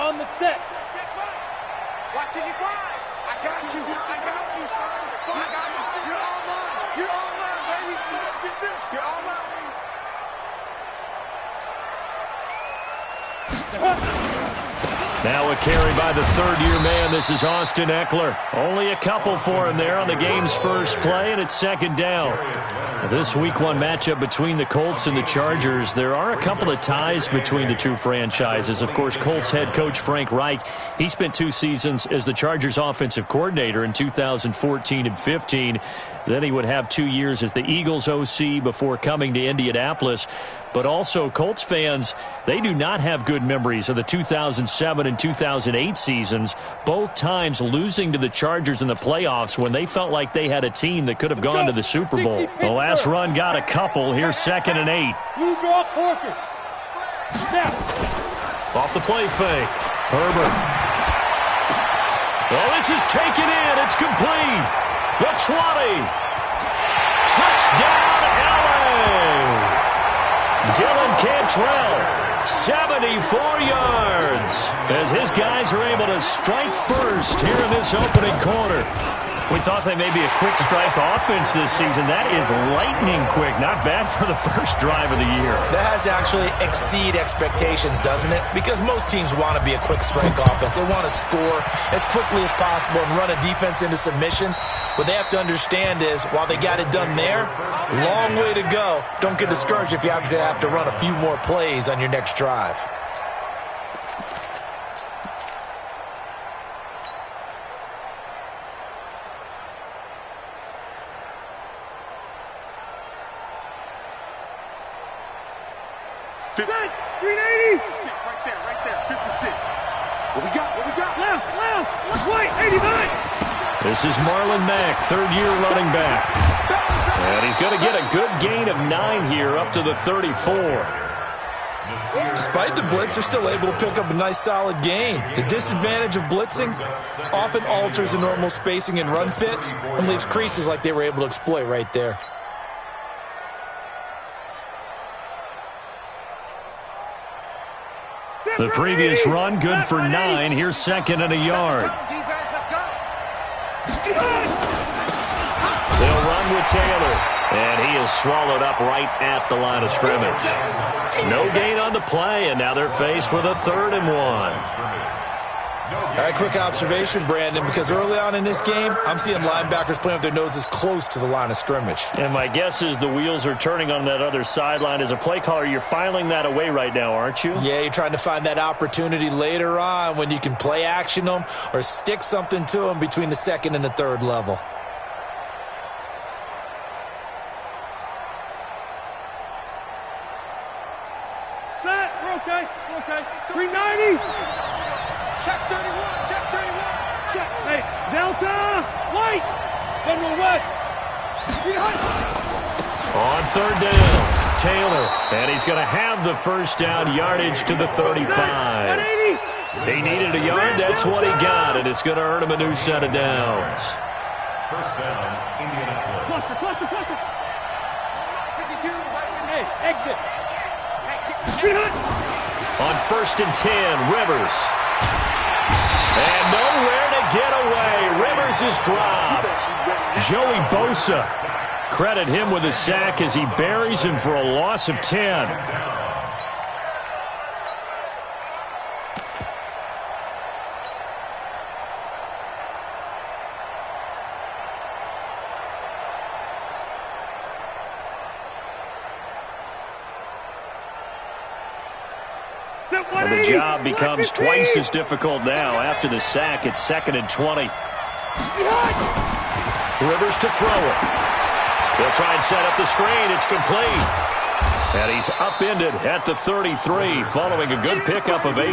on the set. Watching you grind. I got you. I got you, son. I got you. You're all mine. You're all mine, baby. You're all mine. Now a carry by the third-year man. This is Austin Eckler. Only a couple for him there on the game's first play, and it's second down. This Week 1 matchup between the Colts and the Chargers, there are a couple of ties between the two franchises. Of course, Colts head coach Frank Reich, he spent 2 seasons as the Chargers offensive coordinator in 2014 and 15. Then he would have 2 years as the Eagles OC before coming to Indianapolis. But also, Colts fans, they do not have good memories of the 2007 and 2008 seasons, both times losing to the Chargers in the playoffs when they felt like they had a team that could have gone to the Super Bowl. The last run got a couple. Here's 2nd and 8. Blue draw Corkers. Now. Off the play fake. Herbert. Well, this is taken in. It's complete. The 20. Touchdown, LA. Dylan Cantrell, 74 yards, as his guys are able to strike first here in this opening quarter. We thought they may be a quick strike offense this season. That is lightning quick. Not bad for the first drive of the year. That has to actually exceed expectations, doesn't it? Because most teams want to be a quick strike offense. They want to score as quickly as possible and run a defense into submission. What they have to understand is, while they got it done there, long way to go. Don't get discouraged if you have to run a few more plays on your next drive. Right there. 56. What we got? Left, right, 89. This is Marlon Mack, third-year running back. And he's going to get a good gain of 9 here, up to the 34. Despite the blitz, they're still able to pick up a nice, solid gain. The disadvantage of blitzing often alters the normal spacing and run fits and leaves creases like they were able to exploit right there. The previous run, good for 9. Here's 2nd and a yard. They'll run with Taylor, and he is swallowed up right at the line of scrimmage. No gain on the play, and now they're faced with a 3rd and 1. All right, quick observation, Brandon, because early on in this game, I'm seeing linebackers playing with their noses close to the line of scrimmage. And my guess is the wheels are turning on that other sideline. As a play caller, you're filing that away right now, aren't you? Yeah, you're trying to find that opportunity later on when you can play action them or stick something to them between the 2nd and the 3rd level. Set, we're okay. 390. Check 31. Check. Hey, Delta, White, General West. On 3rd down, Taylor, and he's going to have the first down, yardage to the 35. He needed a yard, that's what he got, and it's going to earn him a new set of downs. First down, Indianapolis. Cluster. 52, hey, exit. On 1st and 10, Rivers. And nowhere to get away. Rivers is dropped. Joey Bosa. Credit him with a sack as he buries him for a loss of 10. And the job becomes twice as difficult now. After the sack, it's 2nd and 20. Rivers to throw it. They'll try and set up the screen. It's complete. And he's upended at the 33 following a good pickup of 8.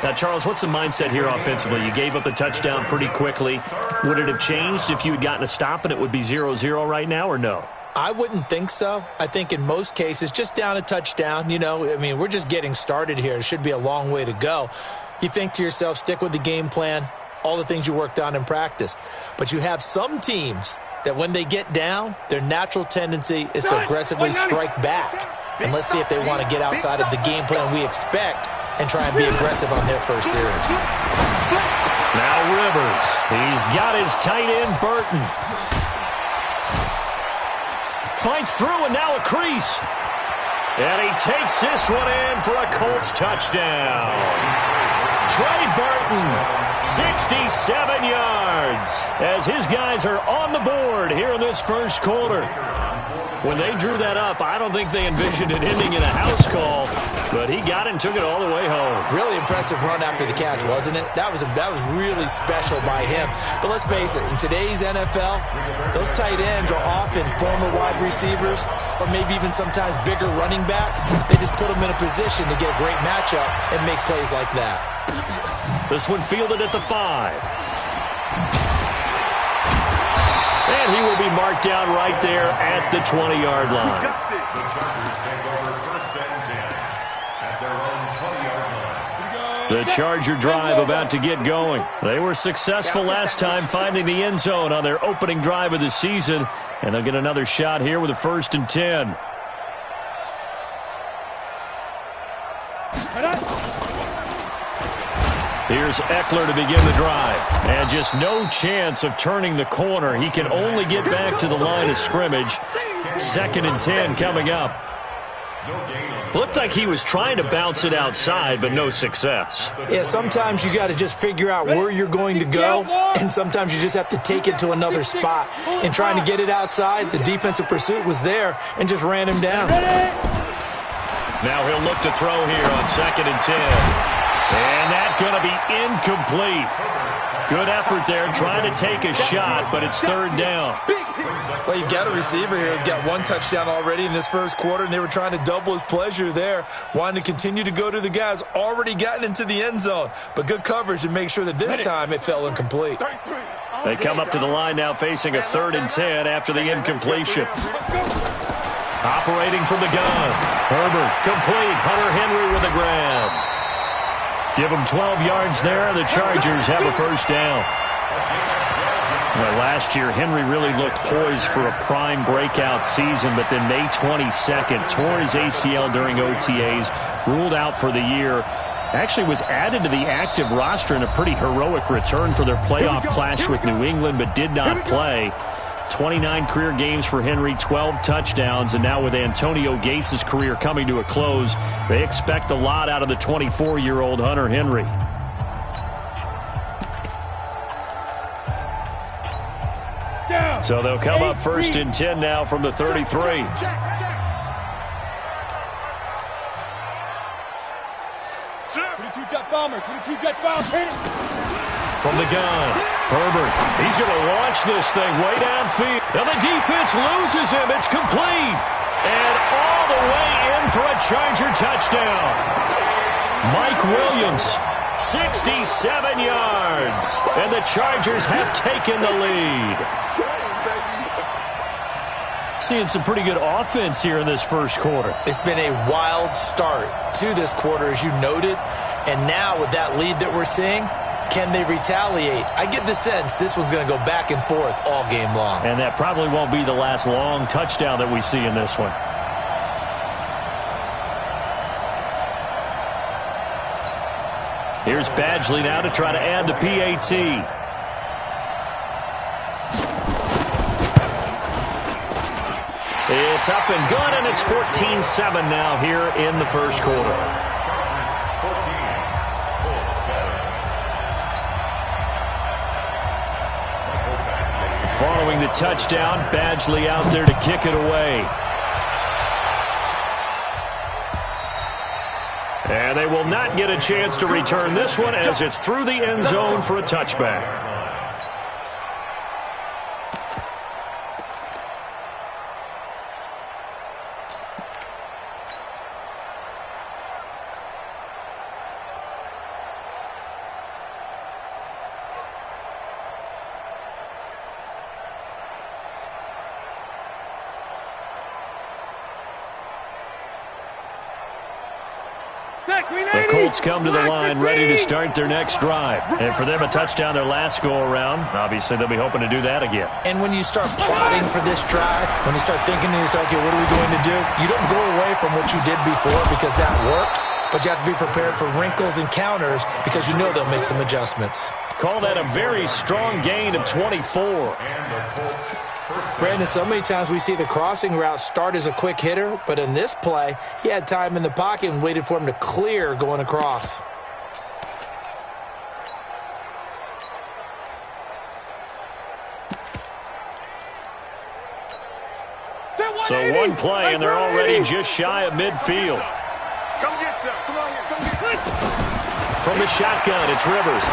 Now, Charles, what's the mindset here offensively? You gave up the touchdown pretty quickly. Would it have changed if you had gotten a stop and it would be 0-0 right now, or no? I wouldn't think so. I think in most cases, just down a touchdown, we're just getting started here. It should be a long way to go. You think to yourself, stick with the game plan, all the things you worked on in practice. But you have some teams that when they get down, their natural tendency is to aggressively strike back. And let's see if they want to get outside of the game plan we expect and try and be aggressive on their first series. Now Rivers. He's got his tight end, Burton. Fights through, and now a crease. And he takes this one in for a Colts touchdown. Trey Burton, 67 yards, as his guys are on the board here in this first quarter. When they drew that up, I don't think they envisioned it ending in a house call, but he got it and took it all the way home. Really impressive run after the catch, wasn't it? That was really special by him. But let's face it, in today's NFL, those tight ends are often former wide receivers or maybe even sometimes bigger running backs. They just put them in a position to get a great matchup and make plays like that. This one fielded at the 5. And he will be marked down right there at the 20-yard line. The Chargers take over first and 10 at their own 20-yard line. The Charger drive about to get going. They were successful last time finding the end zone on their opening drive of the season, and they'll get another shot here with a 1st and 10. Here's Eckler to begin the drive. And just no chance of turning the corner. He can only get back to the line of scrimmage. 2nd and 10 coming up. Looked like he was trying to bounce it outside, but no success. Yeah, sometimes you got to just figure out where you're going to go, and sometimes you just have to take it to another spot. And trying to get it outside, the defensive pursuit was there and just ran him down. Now he'll look to throw here on 2nd and 10. And that's going to be incomplete. Good effort there trying to take a shot, but it's 3rd down. Well, you've got a receiver here who's got 1 touchdown already in this first quarter, and they were trying to double his pleasure there, wanting to continue to go to the guys already gotten into the end zone. But good coverage to make sure that this time it fell incomplete. They come up to the line now facing a 3rd and 10 after the incompletion. Operating from the gun. Herbert complete. Hunter Henry with a grab. Give them 12 yards there. The Chargers have a 1st down. Well, last year, Henry really looked poised for a prime breakout season, but then May 22nd, tore his ACL during OTAs, ruled out for the year. Actually was added to the active roster in a pretty heroic return for their playoff clash with New England, but did not play. 29 career games for Henry, 12 touchdowns, and now with Antonio Gates' career coming to a close, they expect a lot out of the 24-year-old Hunter Henry. So they'll come up 1st and 10 now from the 33. 22 jet bomber, 22 jet bomber. From the gun, Herbert, he's going to launch this thing way downfield. Now the defense loses him. It's complete. And all the way in for a Charger touchdown. Mike Williams, 67 yards. And the Chargers have taken the lead. Seeing some pretty good offense here in this first quarter. It's been a wild start to this quarter, as you noted. And now with that lead that we're seeing, can they retaliate? I get the sense this one's going to go back and forth all game long. And that probably won't be the last long touchdown that we see in this one. Here's Badgley now to try to add the PAT. It's up and good, and it's 14-7 now here in the first quarter. Following the touchdown, Badgley out there to kick it away. And they will not get a chance to return this one as it's through the end zone for a touchback. The Colts come to the line ready to start their next drive. And for them, a touchdown their last go-around. Obviously, they'll be hoping to do that again. And when you start plotting for this drive, when you start thinking to yourself, okay, what are we going to do? You don't go away from what you did before because that worked. but you have to be prepared for wrinkles and counters because you know they'll make some adjustments. Call that a very strong gain of 24. Brandon, so many times we see the crossing route start as a quick hitter, but in this play, he had time in the pocket and waited for him to clear going across. So one play, and they're already just shy of midfield. Come get some. Come on here. Come get some. From the shotgun, it's Rivers.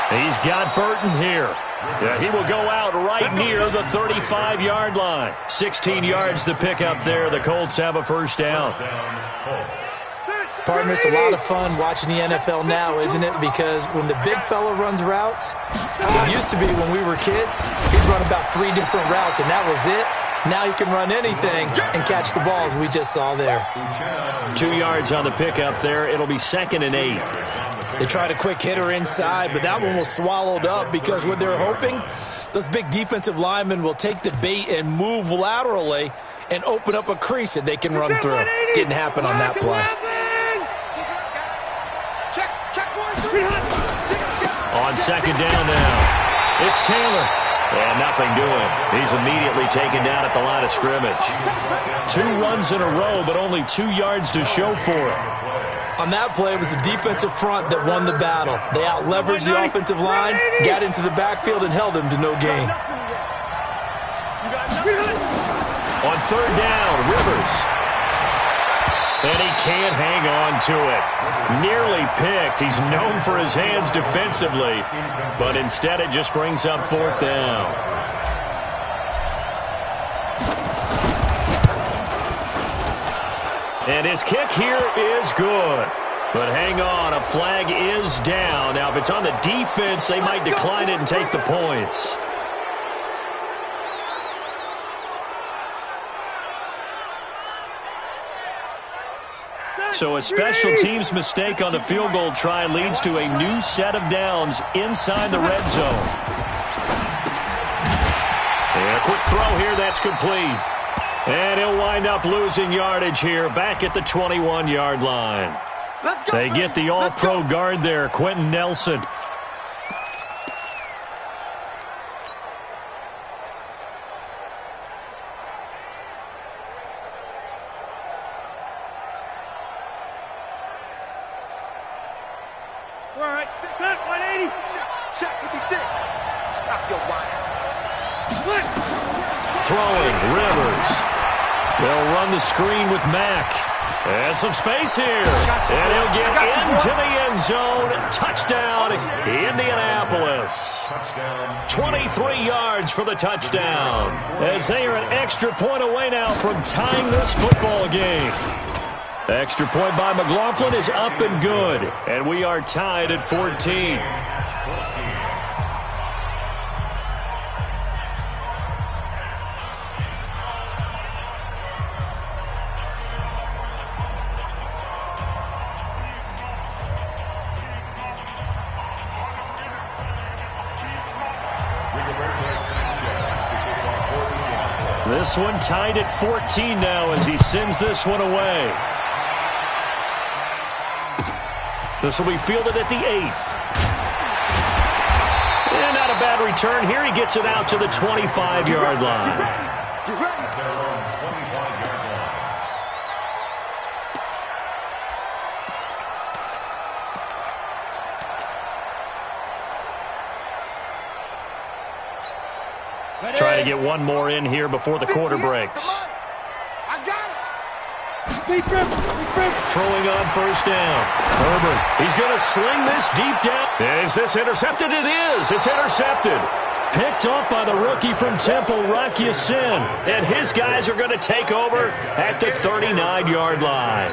He's got Burton here. Yeah, he will go out right near the 35-yard line. 16 yards to pick up there. The Colts have a first down. Partner, it's a lot of fun watching the NFL now, isn't it? Because when the big fella runs routes, it used to be when we were kids, he'd run about 3 different routes, and that was it. Now he can run anything and catch the balls we just saw there. 2 yards on the pickup there. It'll be 2nd and 8. They tried a quick hitter inside, but that one was swallowed up because what they're hoping, those big defensive linemen will take the bait and move laterally and open up a crease that they can run through. Didn't happen on that play. On 2nd down now, it's Taylor. And nothing doing. He's immediately taken down at the line of scrimmage. 2 runs in a row, but only 2 yards to show for it. On that play, it was the defensive front that won the battle. They out-leveraged the offensive line, got into the backfield, and held them to no gain. On 3rd down, Rivers. And he can't hang on to it. Nearly picked. He's known for his hands defensively, but instead it just brings up 4th down. And his kick here is good. But hang on, a flag is down. Now, if it's on the defense, they might decline it and take the points. So a special teams mistake on the field goal try leads to a new set of downs inside the red zone. And a quick throw here, that's complete. And he'll wind up losing yardage here back at the 21-yard line. They get the all-pro guard there, Quentin Nelson. All right, 180. Check 56. Stop your whining. Throwing, Rivers. They'll run the screen with Mack. And some space here. And he'll get into the end zone. Touchdown, Indianapolis. 23 yards for the touchdown. As they are an extra point away now from tying this football game. Extra point by McLaughlin is up and good. And we are tied at 14. This one tied at 14 now as he sends this one away. This will be fielded at the 8. And not a bad return here. He gets it out to the 25-yard line. Trying to get one more in here before the quarter breaks. I got it. Throwing on 1st down. Herbert, he's going to sling this deep down. Is this intercepted? It is. It's intercepted. Picked off by the rookie from Temple, Rocky Sin. And his guys are going to take over at the 39-yard line.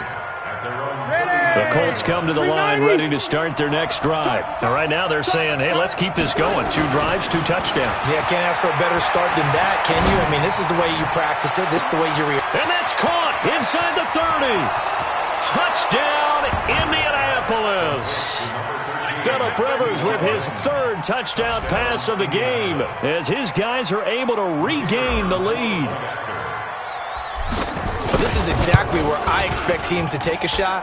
The Colts come to the line ready to start their next drive. Now, right now they're saying, hey, let's keep this going. 2 drives, 2 touchdowns. Yeah, can't ask for a better start than that, can you? I mean, this is the way you practice it. This is the way you react. And that's caught inside the 30. Touchdown, Indianapolis. Phillip Rivers with his 3rd touchdown pass of the game as his guys are able to regain the lead. Well, this is exactly where I expect teams to take a shot.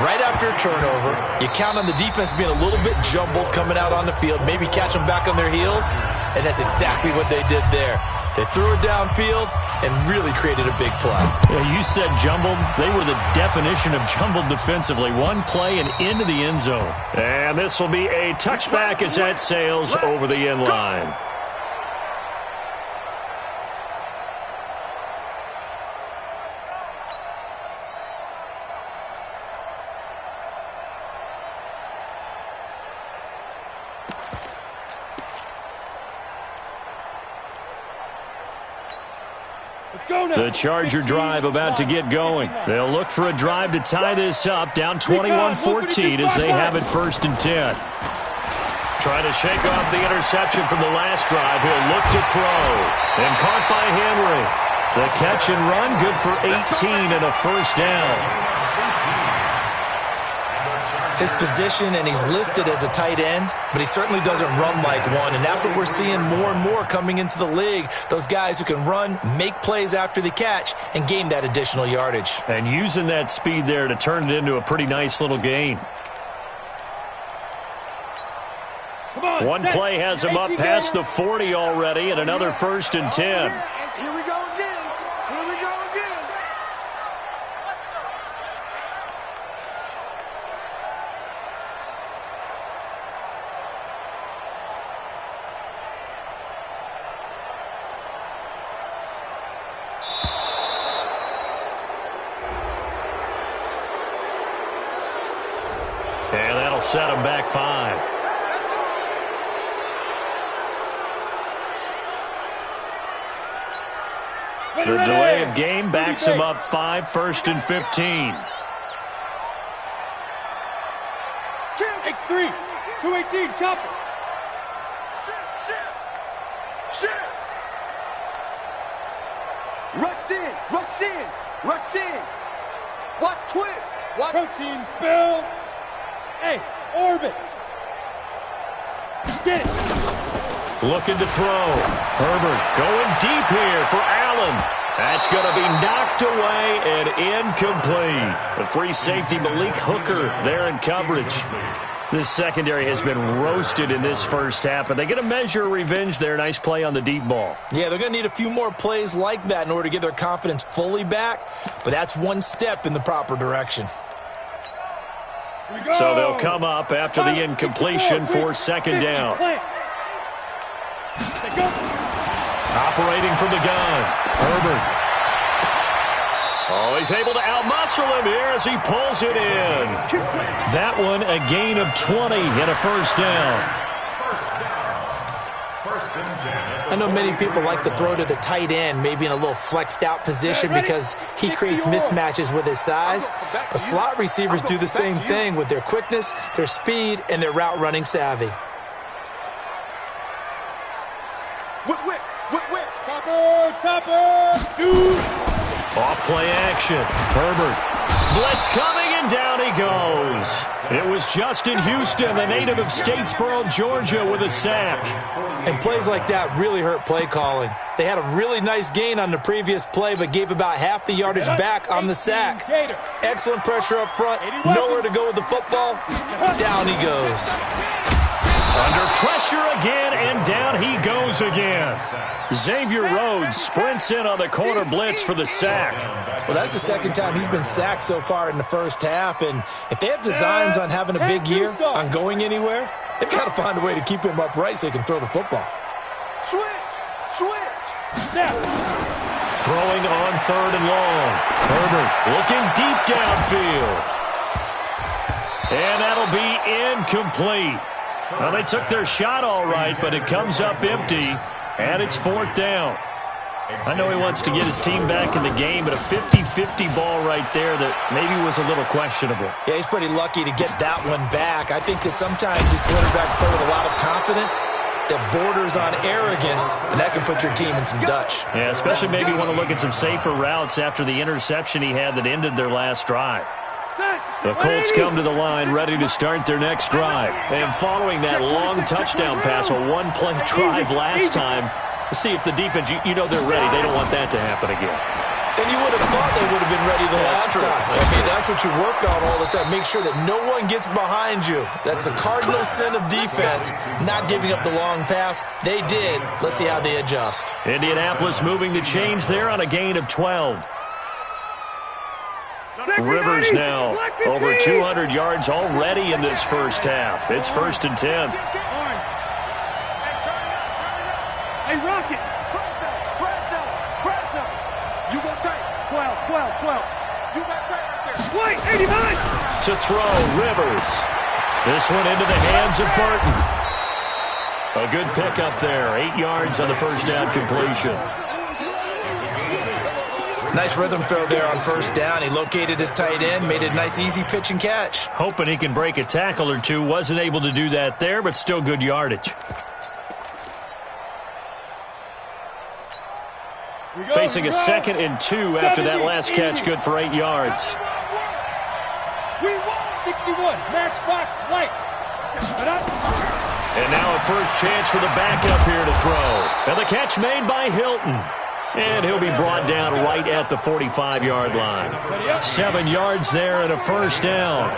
Right after a turnover, you count on the defense being a little bit jumbled coming out on the field, maybe catch them back on their heels, and that's exactly what they did there. They threw it downfield and really created a big play. Yeah, you said jumbled. They were the definition of jumbled defensively. One play and into the end zone. And this will be a touchback as that sails over the end line. The Charger drive about to get going. They'll look for a drive to tie this up, down 21-14 as they have it 1st and 10. Trying to shake off the interception from the last drive. He'll look to throw. And caught by Henry. The catch and run, good for 18 and a 1st down. His position, and he's listed as a tight end, but he certainly doesn't run like one, and that's what we're seeing more and more coming into the league. Those guys who can run, make plays after the catch, and gain that additional yardage. And using that speed there to turn it into a pretty nice little gain. One play has him up past the 40 already, and another 1st and 10. Here we go again. Here we go again. And that'll set him back 5. The delay of game backs him up 5, 1st and 15. X3, 218, chopper. Shit. Rush in, rush in, rush in. Watch twist. Watch. Protein spill. Hey, orbit. Get it. Looking to throw. Herbert going deep here for Allen. That's going to be knocked away and incomplete. The free safety, Malik Hooker, there in coverage. This secondary has been roasted in this first half, and they get a measure of revenge there. Nice play on the deep ball. Yeah, they're going to need a few more plays like that in order to get their confidence fully back, but that's one step in the proper direction. So they'll come up after the incompletion for 2nd down. Operating from the gun, Herbert. Oh, he's able to outmuscle him here as he pulls it in. That one a gain of 20 and a 1st down. I know many people like to throw to the tight end, maybe in a little flexed out position because he creates mismatches with his size. But slot receivers do the same thing with their quickness, their speed, and their route running savvy. Whip. Chopper, shoot. Off play action. Herbert. Blitz coming, and down he goes. It was Justin Houston, the native of Statesboro, Georgia, with a sack. And plays like that really hurt play calling. They had a really nice gain on the previous play, but gave about half the yardage back on the sack. Excellent pressure up front. Nowhere to go with the football. Down he goes. Under pressure again, and down he goes again. Xavier Rhodes sprints in on the corner blitz for the sack. Well, that's the 2nd time he's been sacked so far in the first half, and if they have designs on having a big year, on going anywhere, they've got to find a way to keep him upright so he can throw the football. Switch. Throwing on 3rd and long. Herbert looking deep downfield. And that'll be incomplete. Well, they took their shot all right, but it comes up empty, and it's 4th down. I know he wants to get his team back in the game, but a 50-50 ball right there that maybe was a little questionable. Yeah, he's pretty lucky to get that one back. I think that sometimes these quarterbacks play with a lot of confidence that borders on arrogance, and that can put your team in some Dutch. Yeah, especially maybe want to look at some safer routes after the interception he had that ended their last drive. The Colts come to the line ready to start their next drive. And following that long touchdown pass, a one-play drive last time, see if the defense, you know they're ready. They don't want that to happen again. And you would have thought they would have ready the last true. time. I mean, that's what you work on all the time. Make sure that no one gets behind you. That's the cardinal sin of defense, not giving up the long pass. They did. Let's see how they adjust. Indianapolis moving the chains there on a gain of 12. Rivers now over 200 yards already in this first half. It's 1st and 10. Hey, Rocket. You gonna take 12. You got take right there. Wait, 89. To throw, Rivers. This one into the hands of Burton. A good pickup there. 8 yards on the first down completion. Nice rhythm throw there on first down. He located his tight end, made it a nice, easy pitch and catch. Hoping he can break a tackle or two. Wasn't able to do that there, but still good yardage. Facing a 2nd and 2 after that last catch, good for 8 yards. We won 61. Matchbox lights. And now a first chance for the backup here to throw. And the catch made by Hilton. And he'll be brought down right at the 45-yard line. 7 yards there and a first down.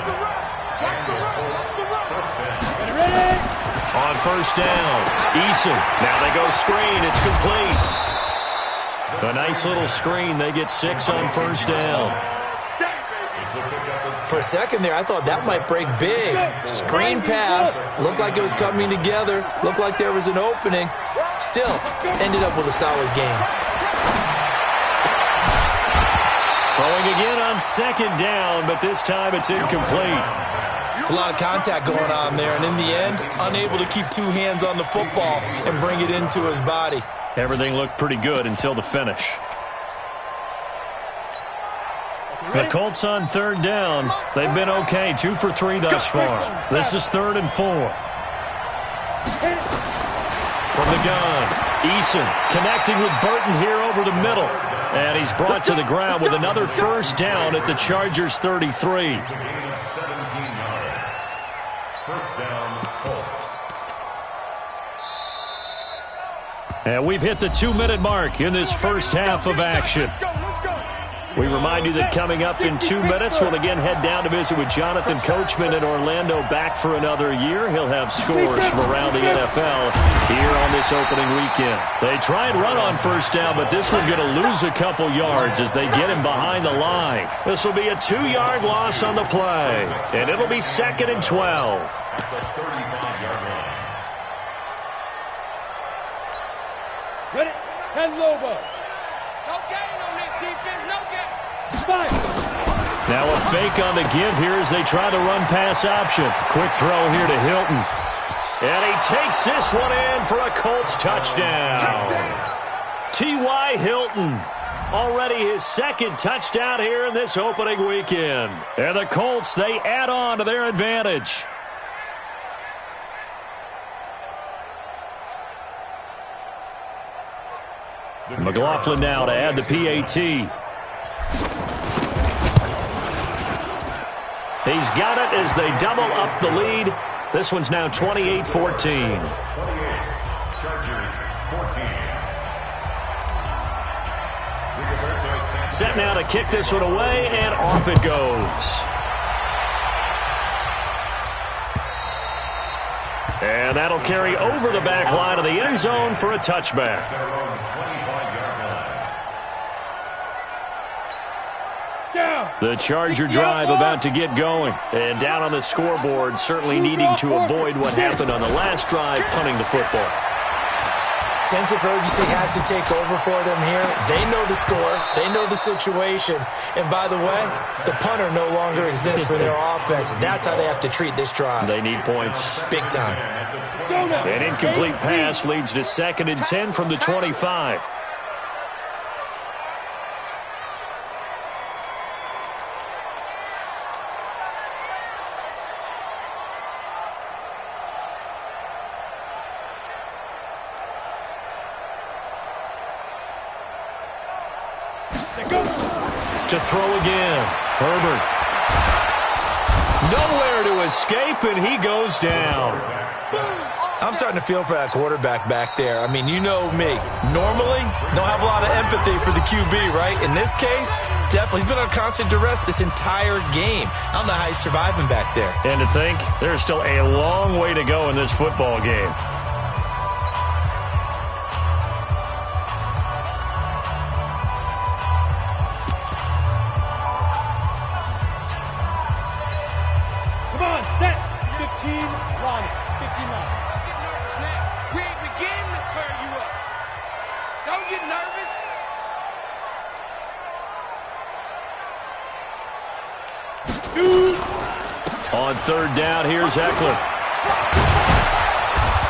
On first down, Eason. Now they go screen. It's complete. A nice little screen. They get 6 on first down. For a second there, I thought that might break big. Screen pass. Looked like it was coming together. Looked like there was an opening. Still, ended up with a solid game. Throwing again on 2nd down, but this time it's incomplete. It's a lot of contact going on there, and in the end, unable to keep 2 hands on the football and bring it into his body. Everything looked pretty good until the finish. The Colts on 3rd down. They've been okay, 2 for 3 thus far. This is 3rd and 4. From the gun, Eason connecting with Burton here over the middle. And he's brought to the ground with another first down at the Chargers' 33. 17 yards. First down, Colts. And we've hit the 2-minute mark in this first half of action. We remind you that coming up in 2 minutes, we'll again head down to visit with Jonathan Coachman in Orlando, back for another year. He'll have scores from around the NFL here on this opening weekend. They try and run on first down, but this one's going to lose a couple yards as they get him behind the line. This will be a 2-yard loss on the play, and it'll be 2nd and 12. At the 35-yard line. Ready? 10 Lobos. No gain on this defense. No gain. Now a fake on the give here as they try the run-pass option. Quick throw here to Hilton. And he takes this one in for a Colts touchdown. T.Y. Hilton. Already his 2nd touchdown here in this opening weekend. And the Colts, they add on to their advantage. McLaughlin now to add the PAT. He's got it as they double up the lead. This one's now 28-14. 28. Chargers, 14. Set now to kick this one away, and off it goes. And that'll carry over the back line of the end zone for a touchback. The Charger drive about to get going. And down on the scoreboard, certainly needing to avoid what happened on the last drive, punting the football. Sense of urgency has to take over for them here. They know the score. They know the situation. And by the way, the punter no longer exists for their offense. That's how they have to treat this drive. They need points. Big time. An incomplete pass leads to 2nd and 10 from the 25. To throw again. Herbert. Nowhere to escape, and he goes down. I'm starting to feel for that quarterback back there. I mean, you know me. Normally, don't have a lot of empathy for the QB, right? In this case, definitely. He's been on constant duress this entire game. I don't know how he's surviving back there. And to think, there's still a long way to go in this football game. Come on, set. 15 line. 15 line. We ain't beginning to turn you up. Don't get nervous. On third down, here's Eckler.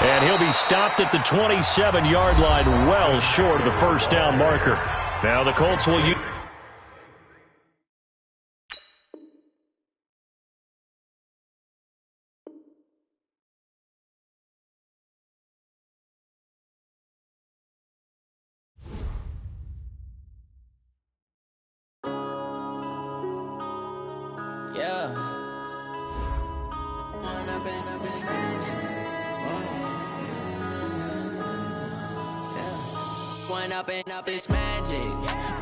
And he'll be stopped at the 27-yard line, well short of the first down marker. Now the Colts will use... Up this magic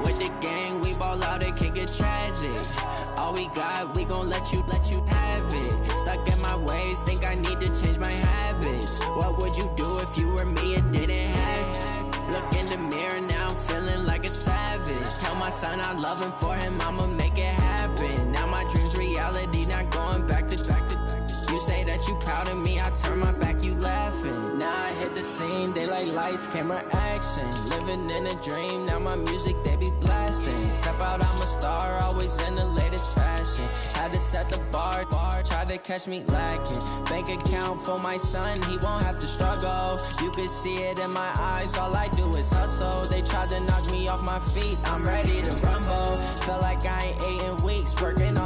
with the gang, we ball out, it can get tragic. All we got, we gon' let you have it. Stuck in my ways, think I need to change my habits. What would you do if you were me and didn't have it? Look in the mirror now, I'm feeling like a savage. Tell my son I love him, for him I'ma make it happen. Now my dreams reality, not going back to. You say that you proud of me, I turn my back, you laughing. Now I hit the scene, they like lights, camera, action. Living in a dream, now my music, they be blasting. Step out, I'm a star, always in the latest fashion. Had to set the bar, tried to catch me lacking. Bank account for my son, he won't have to struggle. You can see it in my eyes, all I do is hustle. They tried to knock me off my feet, I'm ready to rumble. Feel like I ain't ate in weeks, working